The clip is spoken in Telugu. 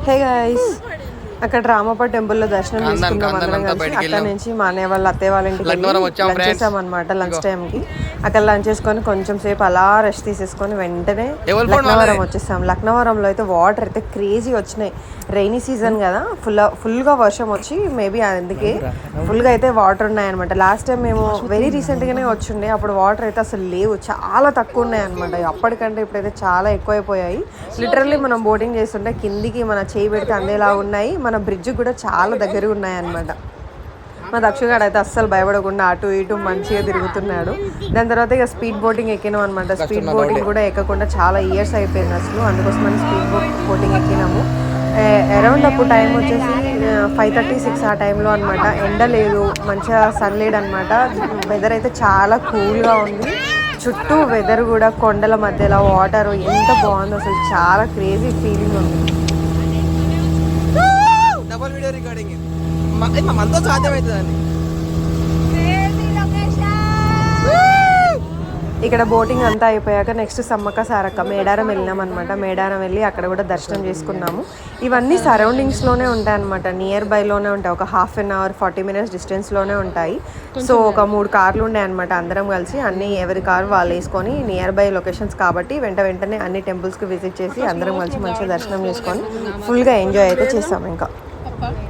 హే గైస్, అక్కడ రామప్ప టెంపుల్లో దర్శనం చేసుకున్నాం అందరం కలిసి. అక్కడ నుంచి మా అన్నయ్య వాళ్ళ అత్తయ్య వాళ్ళ ఇంటికి లంచ్ చేసామన్నమాట. లంచ్ టైంకి అక్కడ లంచ్ చేసుకొని కొంచెం సేపు అలా రెస్ట్ తీసేసుకొని వెంటనే లక్నవరం వచ్చేసాం. లక్నవరంలో అయితే వాటర్ అయితే క్రేజీ వచ్చినాయి. రైనీ సీజన్ కదా, ఫుల్గా వర్షం వచ్చి మేబీ అందుకే ఫుల్గా అయితే వాటర్ ఉన్నాయన్నమాట. లాస్ట్ టైం మేము వెరీ రీసెంట్గానే వచ్చిండే, అప్పుడు వాటర్ అయితే అసలు లేవు, చాలా తక్కువ ఉన్నాయి అనమాట. అప్పటికంటే ఇప్పుడైతే చాలా ఎక్కువైపోయాయి. లిటరల్లీ మనం బోటింగ్ చేస్తుంటే కిందికి మన చేయి పెడితే అందేలా ఉన్నాయి. మన బ్రిడ్జ్ కూడా చాలా దగ్గరగా ఉన్నాయన్నమాట. మా దక్షగాడు అయితే అస్సలు భయపడకుండా అటు ఇటు మంచిగా తిరుగుతున్నాడు. దాని తర్వాత ఇక స్పీడ్ బోటింగ్ ఎక్కినాం అనమాట. స్పీడ్ బోటింగ్ కూడా ఎక్కకుండా చాలా ఇయర్స్ అయిపోయింది అసలు, అందుకోసమని స్పీడ్ బోటింగ్ ఎక్కినాము. అరౌండ్ అప్పుడు టైం వచ్చేసి 5:30, 6 ఆ టైంలో అనమాట. ఎండ లేదు, మంచిగా సన్లైట్ అనమాట. వెదర్ అయితే చాలా కూల్గా ఉంది. చుట్టూ వెదర్ కూడా కొండల మధ్యలో వాటర్ ఎంత బాగుందో అసలు, చాలా క్రేజీ ఫీలింగ్ ఉంది. వీడియో రికార్డింగ్ మనతో సాధ్యమవుతుందండి. ఇక్కడ బోటింగ్ అంతా అయిపోయాక నెక్స్ట్ సమ్మక్క సారక్క మేడారం వెళ్ళినాం అనమాట. మేడారం వెళ్ళి అక్కడ కూడా దర్శనం చేసుకున్నాము. ఇవన్నీ సరౌండింగ్స్లోనే ఉంటాయి అనమాట, నియర్ బైలోనే ఉంటాయి. ఒక 1/2 hour 40 minutes డిస్టెన్స్లోనే ఉంటాయి. సో ఒక 3 కార్లు ఉన్నాయి అనమాట. అందరం కలిసి అన్ని ఎవరి కారు వాళ్ళు వేసుకొని, నియర్ బై లొకేషన్స్ కాబట్టి వెంటనే అన్ని టెంపుల్స్కి విజిట్ చేసి అందరం కలిసి మంచిగా దర్శనం చేసుకొని ఫుల్గా ఎంజాయ్ అయితే చేస్తాం ఇంకా.